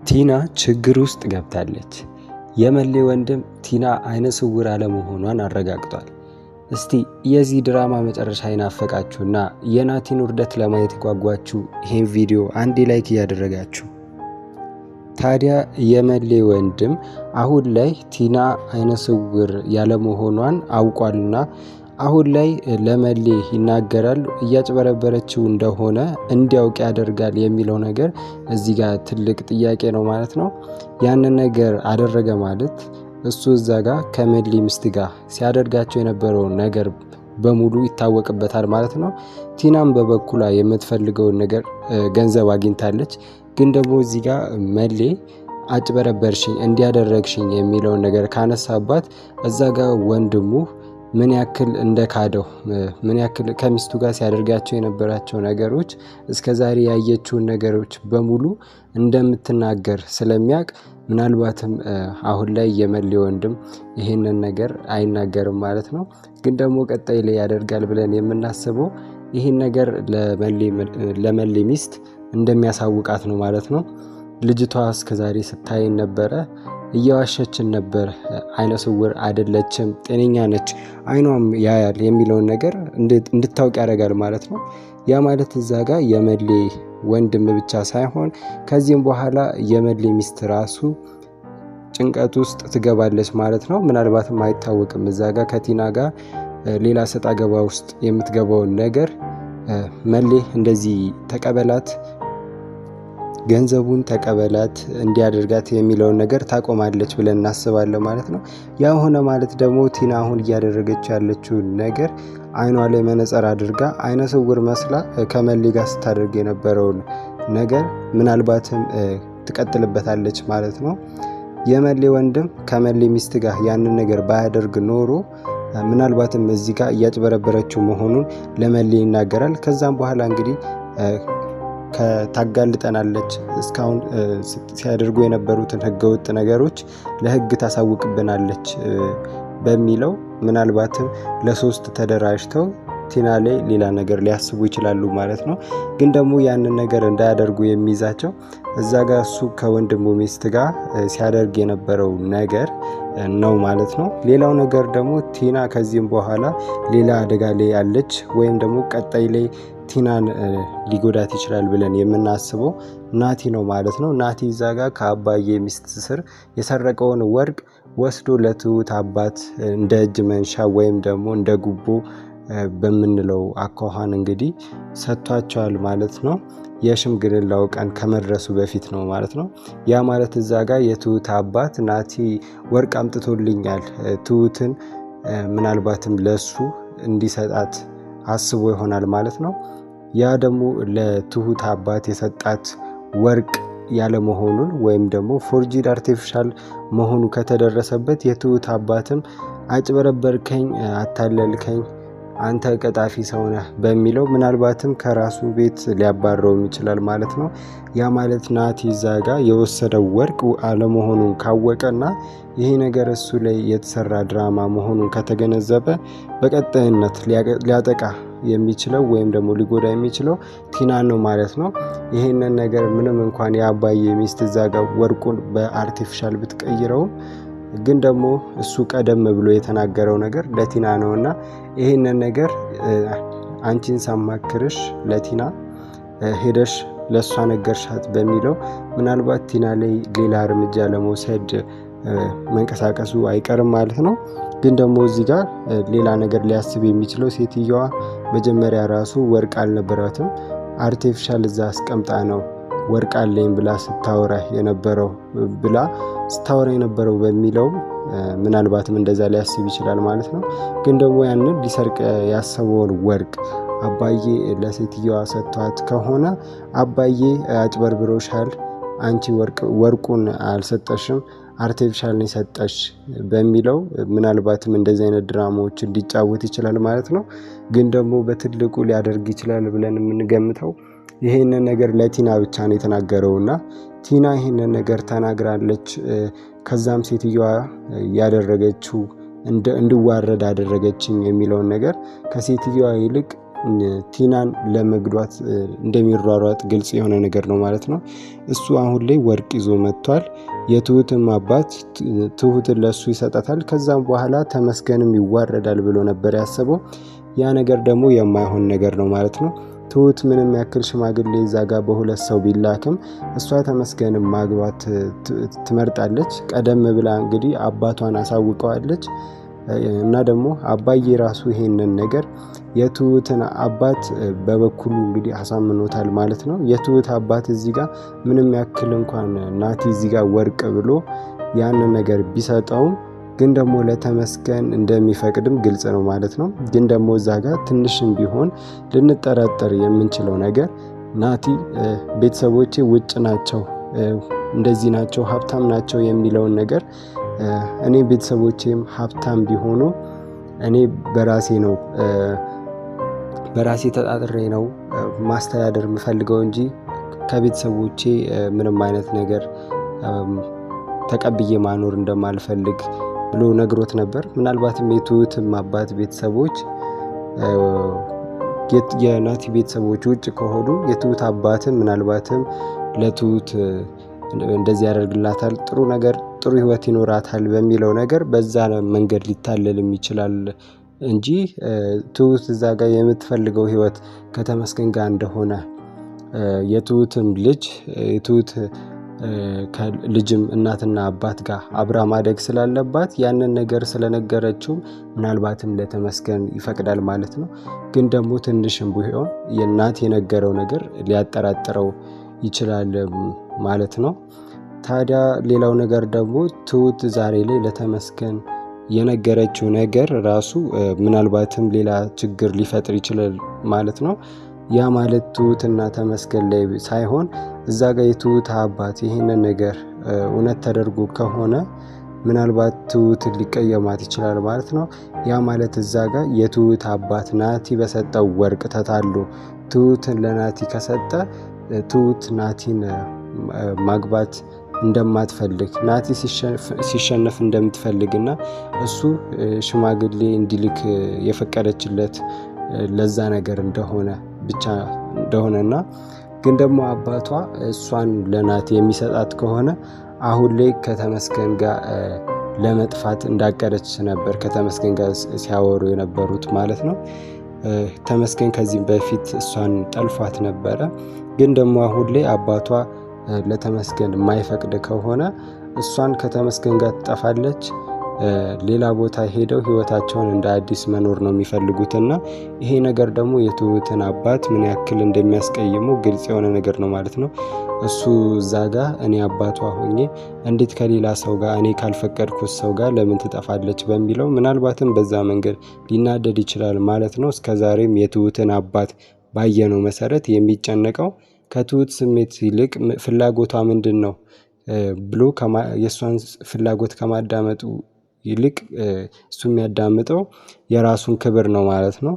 ቲና ችግር ውስጥ ገብታለች። የመሌ ወንድም ቲና አይነ ስውር አለመሆኗን አረጋግጧል። እስቲ የዚህ ድራማ መጨረሻ ይናፈቃችሁና የናቲን ውርደት ለማየት ጓጓችሁ ይሄን ቪዲዮ አንዴ ላይክ እያደረጋችሁ። ታዲያ የመሌ ወንድም አሁን ላይ ቲና አይነ ስውር ያለመሆኗን አውቋልና አሁን ላይ ለመሌ ይናገራል፣ እያጭበረበረችው እንደሆነ እንዲያውቅ ያደርጋል የሚለው ነገር እዚህ ጋር ትልቅ ጥያቄ ነው ማለት ነው። ያንን ነገር አደረገ ማለት እሱ እዛ ጋር ከመሌ ሚስት ጋር ሲያደርጋቸው የነበረውን ነገር በሙሉ ይታወቅበታል ማለት ነው። ቲናም በበኩሏ የምትፈልገውን ነገር ገንዘብ አግኝታለች። ግን ደግሞ እዚህ ጋር መሌ አጭበረበርሽኝ፣ እንዲያደረግሽኝ የሚለውን ነገር ካነሳባት እዛ ጋር ወንድሙ ምን ያክል እንደካደው ምን ያክል ከሚስቱ ጋር ሲያደርጋቸው የነበራቸው ነገሮች እስከዛሬ ያየችውን ነገሮች በሙሉ እንደምትናገር ስለሚያውቅ ምናልባትም አሁን ላይ የመሌ ወንድም ይሄንን ነገር አይናገርም ማለት ነው። ግን ደግሞ ቀጣይ ላይ ያደርጋል ብለን የምናስበው ይሄን ነገር ለመሌ ሚስት እንደሚያሳውቃት ነው ማለት ነው። ልጅቷ እስከዛሬ ስታይን ነበረ፣ እየዋሸችን ነበር፣ አይነ ስውር አይደለችም፣ ጤነኛ ነች፣ አይኗም ያያል የሚለውን ነገር እንድታውቅ ያደርጋል ማለት ነው። ያ ማለት እዛ ጋር የመሌ ወንድም ብቻ ሳይሆን ከዚህም በኋላ የመሌ ሚስት ራሱ ጭንቀት ውስጥ ትገባለች ማለት ነው። ምናልባትም አይታወቅም እዛ ጋር ከቲና ጋር ሌላ ሰጣ ገባ ውስጥ የምትገባውን ነገር መሌ እንደዚህ ተቀበላት፣ ገንዘቡን ተቀበላት እንዲያደርጋት የሚለውን ነገር ታቆማለች ብለን እናስባለን ማለት ነው። ያ ሆነ ማለት ደግሞ ቲና አሁን እያደረገች ያለችው ነገር አይኗ ላይ መነጽር አድርጋ አይነ ስውር መስላ ከመሌ ጋር ስታደርግ የነበረውን ነገር ምናልባትም ትቀጥልበታለች ማለት ነው። የመሌ ወንድም ከመሌ ሚስት ጋር ያንን ነገር ባያደርግ ኖሮ ምናልባትም እዚህ ጋር እያጭበረበረችው መሆኑን ለመሌ ይናገራል። ከዛም በኋላ እንግዲህ ታጋልጠናለች፣ እስካሁን ሲያደርጉ የነበሩትን ህገወጥ ነገሮች ለህግ ታሳውቅብናለች በሚለው ምናልባትም ለሶስት ተደራጅተው ቲና ላይ ሌላ ነገር ሊያስቡ ይችላሉ ማለት ነው። ግን ደግሞ ያንን ነገር እንዳያደርጉ የሚይዛቸው እዛ ጋር እሱ ከወንድሙ ሚስት ጋር ሲያደርግ የነበረው ነገር ነው ማለት ነው። ሌላው ነገር ደግሞ ቲና ከዚህም በኋላ ሌላ አደጋ ላይ ያለች ወይም ደግሞ ቀጣይ ላይ ቲናን ሊጎዳት ይችላል ብለን የምናስበው ናቲ ነው ማለት ነው። ናቲ እዛ ጋር ከአባዬ ሚስት ስር የሰረቀውን ወርቅ ወስዶ ለትሁት አባት እንደ እጅ መንሻ ወይም ደግሞ እንደ ጉቦ በምንለው አኳኋን እንግዲህ ሰጥቷቸዋል ማለት ነው። የሽምግልናው ቀን ከመድረሱ በፊት ነው ማለት ነው። ያ ማለት እዛ ጋር የትሁት አባት ናቲ ወርቅ አምጥቶልኛል ትሁትን ምናልባትም ለሱ እንዲሰጣት አስቦ ይሆናል ማለት ነው። ያ ደግሞ ለትሁት አባት የሰጣት ወርቅ ያለመሆኑን ወይም ደግሞ ፎርጂድ አርቲፊሻል መሆኑ ከተደረሰበት የትሁት አባትም አጭበረበርከኝ፣ አታለልከኝ፣ አንተ ቀጣፊ ሰው ነህ በሚለው ምናልባትም ከራሱ ቤት ሊያባረው ይችላል ማለት ነው። ያ ማለት ናቲ እዛ ጋር የወሰደው ወርቅ አለመሆኑን ካወቀና ይሄ ነገር እሱ ላይ የተሰራ ድራማ መሆኑን ከተገነዘበ በቀጣይነት ሊያጠቃ የሚችለው ወይም ደግሞ ሊጎዳ የሚችለው ቲናን ነው ማለት ነው። ይሄንን ነገር ምንም እንኳን የአባዬ ሚስት እዛ ጋር ወርቁን በአርቲፊሻል ብትቀይረውም ግን ደግሞ እሱ ቀደም ብሎ የተናገረው ነገር ለቲና ነውና ይሄንን ነገር አንቺን ሳማክርሽ ለቲና ሄደሽ ለሷ ነገርሻት በሚለው ምናልባት ቲና ላይ ሌላ እርምጃ ለመውሰድ መንቀሳቀሱ አይቀርም ማለት ነው። ግን ደግሞ እዚህ ጋር ሌላ ነገር ሊያስብ የሚችለው ሴትየዋ መጀመሪያ ራሱ ወርቅ አልነበራትም፣ አርቲፊሻል እዛ አስቀምጣ ነው ወርቅ አለኝ ብላ ስታወራ የነበረው በሚለው ምናልባትም እንደዛ ሊያስብ ይችላል ማለት ነው። ግን ደግሞ ያንን ሊሰርቅ ያሰበውን ወርቅ አባዬ ለሴትየዋ ሰጥቷት ከሆነ አባዬ አጭበርብሮሻል፣ አንቺ ወርቁን አልሰጠሽም፣ አርቲፊሻል ነው ሰጠሽ በሚለው ምናልባትም እንደዚህ አይነት ድራማዎች እንዲጫወት ይችላል ማለት ነው። ግን ደግሞ በትልቁ ሊያደርግ ይችላል ብለን የምንገምተው ይሄንን ነገር ለቲና ብቻ ነው የተናገረውና ቲና ይሄንን ነገር ተናግራለች። ከዛም ሴትዮዋ ያደረገችው እንድዋረድ አደረገችኝ የሚለውን ነገር ከሴትዮዋ ይልቅ ቲናን ለመግዷት እንደሚሯሯጥ ግልጽ የሆነ ነገር ነው ማለት ነው። እሱ አሁን ላይ ወርቅ ይዞ መጥቷል። የትሁትም አባት ትሁትን ለሱ ይሰጣታል። ከዛም በኋላ ተመስገንም ይዋረዳል ብሎ ነበር ያሰበው። ያ ነገር ደግሞ የማይሆን ነገር ነው ማለት ነው። ትሁት ምንም ያክል ሽማግሌ እዛ ጋር በሁለት ሰው ቢላክም እሷ ተመስገንም ማግባት ትመርጣለች። ቀደም ብላ እንግዲህ አባቷን አሳውቀዋለች። እና ደግሞ አባዬ ራሱ ይሄንን ነገር የትሁትን አባት በበኩሉ እንግዲህ አሳምኖታል ማለት ነው። የትሁት አባት እዚህ ጋር ምንም ያክል እንኳን ናቲ እዚህ ጋር ወርቅ ብሎ ያንን ነገር ቢሰጠውም ግን ደግሞ ለተመስገን እንደሚፈቅድም ግልጽ ነው ማለት ነው። ግን ደግሞ እዛ ጋር ትንሽም ቢሆን ልንጠራጠር የምንችለው ነገር ናቲ ቤተሰቦቼ ውጭ ናቸው፣ እንደዚህ ናቸው፣ ሀብታም ናቸው የሚለውን ነገር እኔ ቤተሰቦቼም ሀብታም ቢሆኑ እኔ በራሴ ተጣጥሬ ነው ማስተዳደር የምፈልገው እንጂ ከቤተሰቦቼ ምንም አይነት ነገር ተቀብዬ ማኖር እንደማልፈልግ ብሎ ነግሮት ነበር። ምናልባትም የትሁትም አባት ቤተሰቦች የናቲ ቤተሰቦች ውጭ ከሆኑ የትሁት አባትም ምናልባትም ለትሁት እንደዚህ ያደርግላታል፣ ጥሩ ነገር ጥሩ ህይወት ይኖራታል በሚለው ነገር በዛ መንገድ ሊታለልም ይችላል እንጂ ትሁት እዛ ጋር የምትፈልገው ህይወት ከተመስገን ጋር እንደሆነ የትሁትም የትሁት ከልጅም እናትና አባት ጋር አብራ ማደግ ስላለባት ያንን ነገር ስለነገረችው ምናልባትም ለተመስገን ይፈቅዳል ማለት ነው። ግን ደግሞ ትንሽም ቢሆን የእናት የነገረው ነገር ሊያጠራጥረው ይችላል ማለት ነው። ታዲያ ሌላው ነገር ደግሞ ትሁት ዛሬ ላይ ለተመስገን የነገረችው ነገር ራሱ ምናልባትም ሌላ ችግር ሊፈጥር ይችላል ማለት ነው። ያ ማለት ትሁትና ተመስገን ላይ ሳይሆን እዛ ጋር የትሁት አባት ይሄንን ነገር እውነት ተደርጎ ከሆነ ምናልባት ትሁትን ሊቀየማት ይችላል ማለት ነው። ያ ማለት እዛ ጋር የትሁት አባት ናቲ በሰጠው ወርቅ ተታሎ ትሁትን ለናቲ ከሰጠ ትሁት ናቲን ማግባት እንደማትፈልግ ናቲ ሲሸነፍ እንደምትፈልግና እሱ ሽማግሌ እንዲልክ የፈቀደችለት ለዛ ነገር እንደሆነ ብቻ እንደሆነና ግን ደግሞ አባቷ እሷን ለናቲ የሚሰጣት ከሆነ አሁን ላይ ከተመስገን ጋር ለመጥፋት እንዳቀደች ነበር ከተመስገን ጋር ሲያወሩ የነበሩት ማለት ነው። ተመስገን ከዚህም በፊት እሷን ጠልፏት ነበረ። ግን ደግሞ አሁን ላይ አባቷ ለተመስገን የማይፈቅድ ከሆነ እሷን ከተመስገን ጋር ትጠፋለች። ሌላ ቦታ ሄደው ህይወታቸውን እንደ አዲስ መኖር ነው የሚፈልጉትና ይሄ ነገር ደግሞ የትሁትን አባት ምን ያክል እንደሚያስቀይመው ግልጽ የሆነ ነገር ነው ማለት ነው። እሱ እዛ ጋር እኔ አባቷ ሆኜ እንዴት ከሌላ ሰው ጋር እኔ ካልፈቀድኩት ሰው ጋር ለምን ትጠፋለች በሚለው ምናልባትም በዛ መንገድ ሊናደድ ይችላል ማለት ነው። እስከዛሬም የትሁትን አባት ባየነው መሰረት የሚጨነቀው ከትሁት ስሜት ይልቅ ፍላጎቷ ምንድን ነው ብሎ የእሷን ፍላጎት ከማዳመጡ ይልቅ እሱ የሚያዳምጠው የራሱን ክብር ነው ማለት ነው።